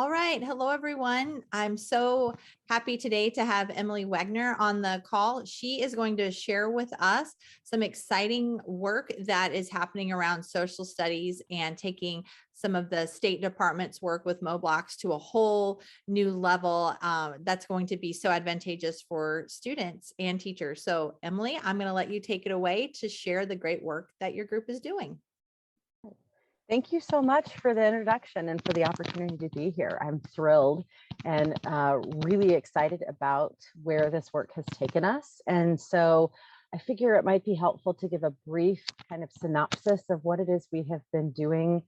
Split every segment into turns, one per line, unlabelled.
All right. Hello, everyone. I'm so happy today to have Emily Wagner on the call. She is going to share with us some exciting work that is happening around social studies and taking some of the State Department's work with MoBlocks to a whole new level that's going to be so advantageous for students and teachers. So, Emily, I'm going to let you take it away to share the great work that your group is doing.
Thank you so much for the introduction and for the opportunity to be here. I'm thrilled and really excited about where this work has taken us. And so I figure it might be helpful to give a brief kind of synopsis of what it is we have been doing.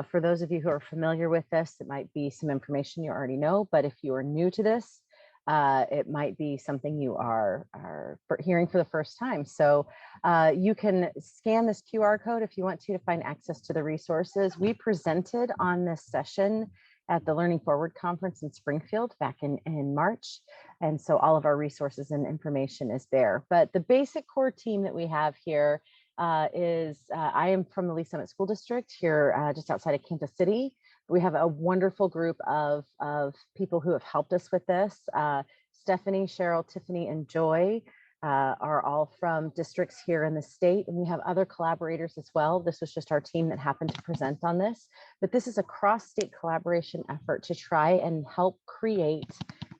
For those of you who are familiar with this, it might be some information you already know, but if you are new to this, it might be something you are hearing for the first time. So you can scan this QR code if you want to find access to the resources. We presented on this session at the Learning Forward Conference in Springfield back in March. And so all of our resources and information is there. But the basic core team that we have here is I am from the Lee Summit School District here just outside of Kansas City. We have a wonderful group of people who have helped us with this. Stephanie, Cheryl, Tiffany, and Joy are all from districts here in the state, and we have other collaborators as well. This was just our team that happened to present on this, but this is a cross-state collaboration effort to try and help create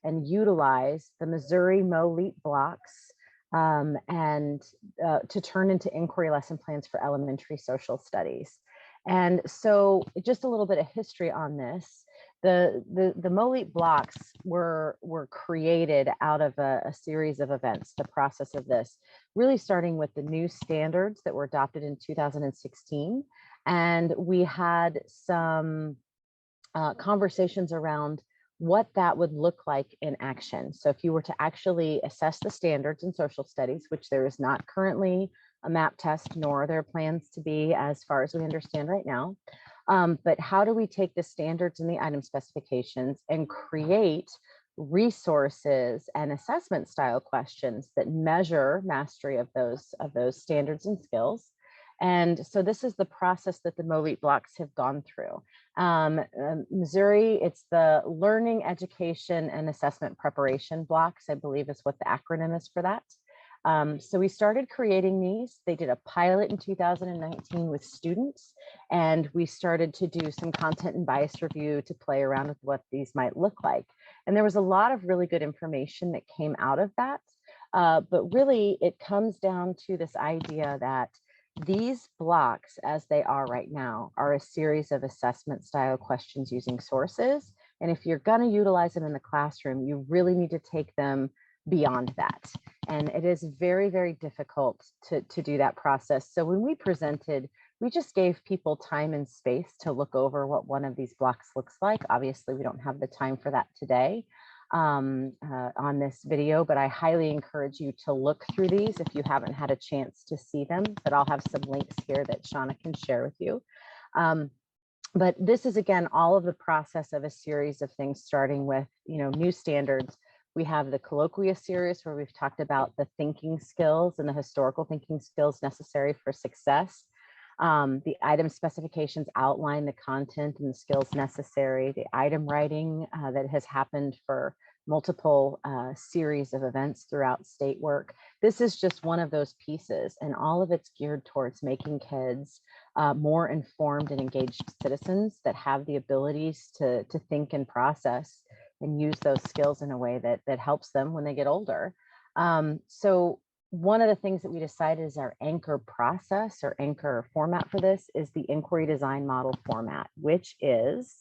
and utilize the Missouri MoLEAP blocks and to turn into inquiry lesson plans for elementary social studies. And so just a little bit of history on this. The MoLEAP blocks were created out of a series of events, the process of this, really starting with the new standards that were adopted in 2016. And we had some conversations around what that would look like in action. So if you were to actually assess the standards in social studies, which there is not currently a MAP test, nor are there plans to be as far as we understand right now. But how do we take the standards and the item specifications and create resources and assessment style questions that measure mastery of those standards and skills? And so this is the process that the MoLEAP blocks have gone through. Missouri, it's the Learning, Education, and Assessment Preparation blocks, I believe is what the acronym is for that. So we started creating these. They did a pilot in 2019 with students, and we started to do some content and bias review to play around with what these might look like. And there was a lot of really good information that came out of that. But really, it comes down to this idea that these blocks, as they are right now, are a series of assessment style questions using sources. And if you're going to utilize them in the classroom, you really need to take them beyond that. And it is very, very difficult to do that process. So when we presented, we just gave people time and space to look over what one of these blocks looks like. Obviously, we don't have the time for that today on this video, but I highly encourage you to look through these if you haven't had a chance to see them. But I'll have some links here that Shauna can share with you. But this is, again, all of the process of a series of things, starting with, new standards. We have the colloquia series where we've talked about the thinking skills and the historical thinking skills necessary for success. The item specifications outline the content and the skills necessary. The item writing that has happened for multiple series of events throughout state work. This is just one of those pieces, and all of it's geared towards making kids more informed and engaged citizens that have the abilities to think and process and use those skills in a way that helps them when they get older. So one of the things that we decided is our anchor process or anchor format for this is the inquiry design model format, which is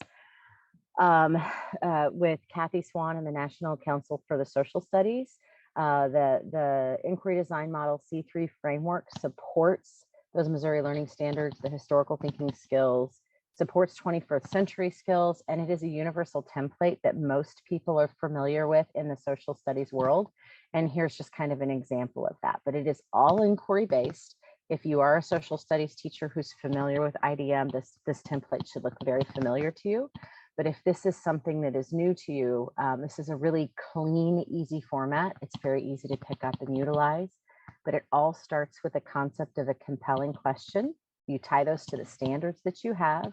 with Kathy Swan and the National Council for the Social Studies. The inquiry design model C3 framework supports those Missouri learning standards, the historical thinking skills, supports 21st century skills, and it is a universal template that most people are familiar with in the social studies world. And here's just kind of an example of that, but it is all inquiry based. If you are a social studies teacher who's familiar with IDM, this template should look very familiar to you. But if this is something that is new to you, this is a really clean, easy format. It's very easy to pick up and utilize, but it all starts with the concept of a compelling question. You tie those to the standards that you have.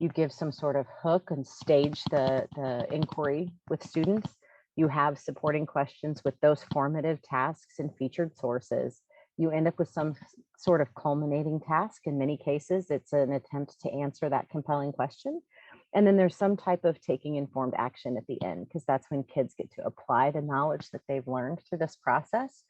You give some sort of hook and stage the inquiry with students. You have supporting questions with those formative tasks and featured sources. You end up with some sort of culminating task. In many cases, it's an attempt to answer that compelling question. And then there's some type of taking informed action at the end, because that's when kids get to apply the knowledge that they've learned through this process.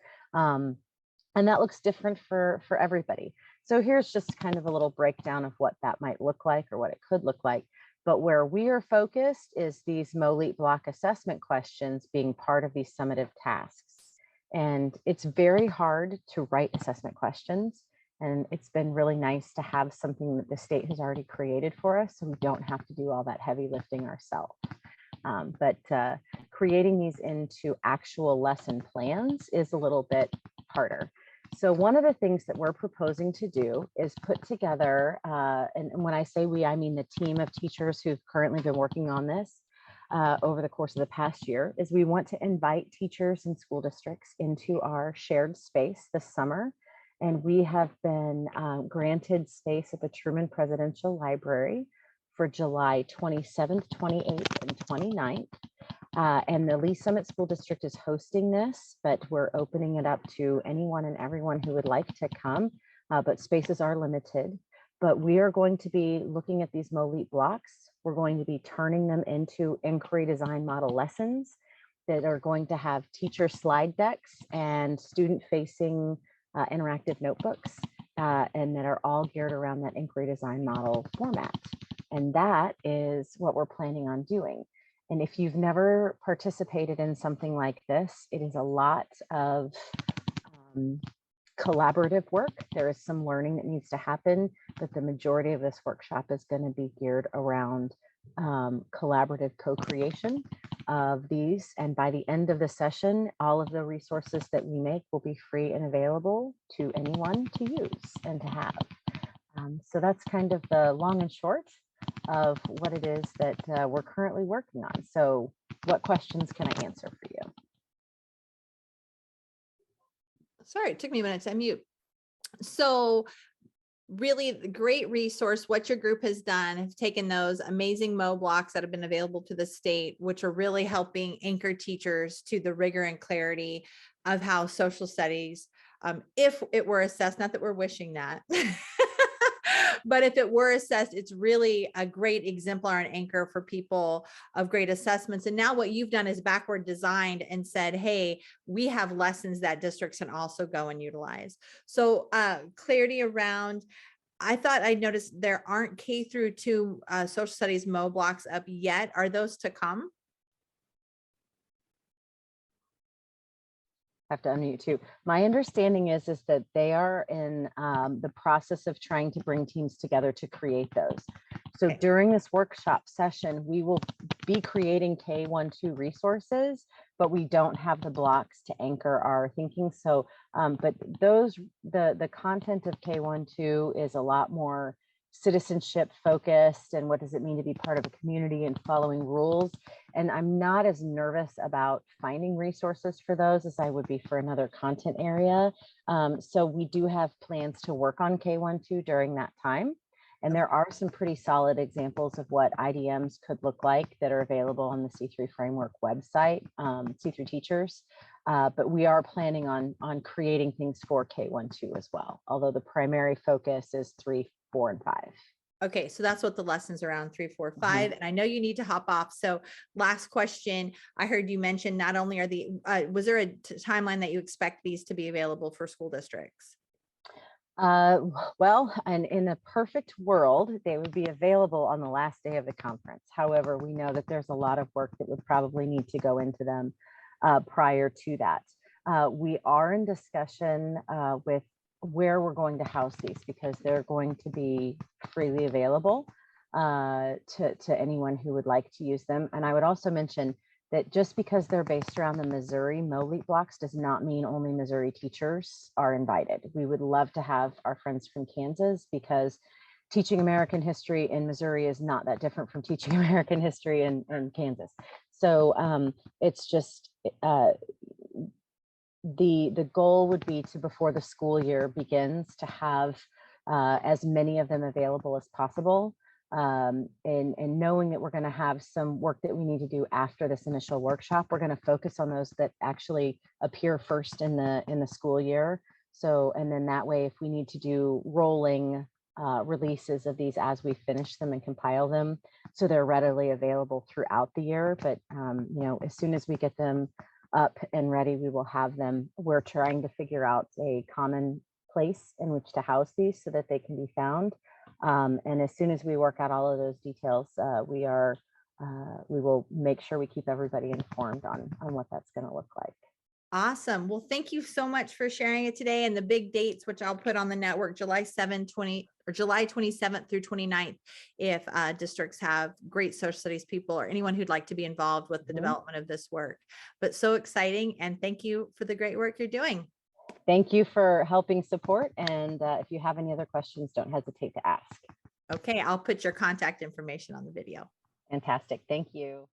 And that looks different for everybody. So here's just kind of a little breakdown of what that might look like or what it could look like. But where we are focused is these MOLEAT block assessment questions being part of these summative tasks. And it's very hard to write assessment questions. And it's been really nice to have something that the state has already created for us, so we don't have to do all that heavy lifting ourselves. But creating these into actual lesson plans is a little bit harder. So one of the things that we're proposing to do is put together, and when I say we, I mean the team of teachers who've currently been working on this over the course of the past year, is we want to invite teachers and school districts into our shared space this summer. And we have been granted space at the Truman Presidential Library for July 27th, 28th, and 29th. And the Lee Summit School District is hosting this, but we're opening it up to anyone and everyone who would like to come, but spaces are limited. But we are going to be looking at these MOLEAT blocks. We're going to be turning them into inquiry design model lessons that are going to have teacher slide decks and student-facing interactive notebooks, and that are all geared around that inquiry design model format. And that is what we're planning on doing. And if you've never participated in something like this, it is a lot of collaborative work. There is some learning that needs to happen, but the majority of this workshop is going to be geared around collaborative co-creation of these. And by the end of the session, all of the resources that we make will be free and available to anyone to use and to have. So that's kind of the long and short of what it is that we're currently working on. So what questions can I answer for you?
Sorry, it took me a minute to unmute. So really great resource. What your group has done has taken those amazing Mo blocks that have been available to the state, which are really helping anchor teachers to the rigor and clarity of how social studies, if it were assessed, not that we're wishing that, but if it were assessed, it's really a great exemplar and anchor for people of great assessments. And now what you've done is backward designed and said, hey, we have lessons that districts can also go and utilize. So clarity around, I thought I noticed there aren't K through 2 social studies Mo blocks up yet. Are those to come?
Have to unmute too. My understanding is that they are in the process of trying to bring teams together to create those. So
Okay.
During this workshop session, we will be creating K-1-2 resources, but we don't have the blocks to anchor our thinking. So, but the content of K-1-2 is a lot more citizenship focused, and what does it mean to be part of a community and following rules. And I'm not as nervous about finding resources for those as I would be for another content area. So we do have plans to work on K-1-2 during that time. And there are some pretty solid examples of what IDMs could look like that are available on the C3 Framework website, C3 Teachers. But we are planning on creating things for K-1-2 as well, although the primary focus is 3, 4, and 5.
Okay, so that's what the lessons around 3, 4, 5. And I know you need to hop off. So last question, I heard you mention not only are the, was there a timeline that you expect these to be available for school districts?
Well, and in a perfect world, they would be available on the last day of the conference. However, we know that there's a lot of work that would probably need to go into them prior to that. We are in discussion with where we're going to house these, because they're going to be freely available to anyone who would like to use them. And I would also mention that just because they're based around the Missouri MOLEAT blocks does not mean only Missouri teachers are invited. We would love to have our friends from Kansas, because teaching American history in Missouri is not that different from teaching American history in Kansas. So it's just, the goal would be to, before the school year begins, to have as many of them available as possible. and knowing that we're going to have some work that we need to do after this initial workshop, we're going to focus on those that actually appear first in the school year. So, and then that way, if we need to do rolling releases of these as we finish them and compile them, so they're readily available throughout the year. But you know, as soon as we get them up and ready, we will have them. We're trying to figure out a common place in which to house these so that they can be found. And as soon as we work out all of those details, we will make sure we keep everybody informed on what that's going to look like.
Awesome. Well, thank you so much for sharing it today, and the big dates, which I'll put on the network, July 27th through 29th, if districts have great social studies people or anyone who'd like to be involved with the development of this work. But so exciting. And thank you for the great work you're doing.
Thank you for helping support. And if you have any other questions, don't hesitate to ask.
Okay, I'll put your contact information on the video.
Fantastic. Thank you.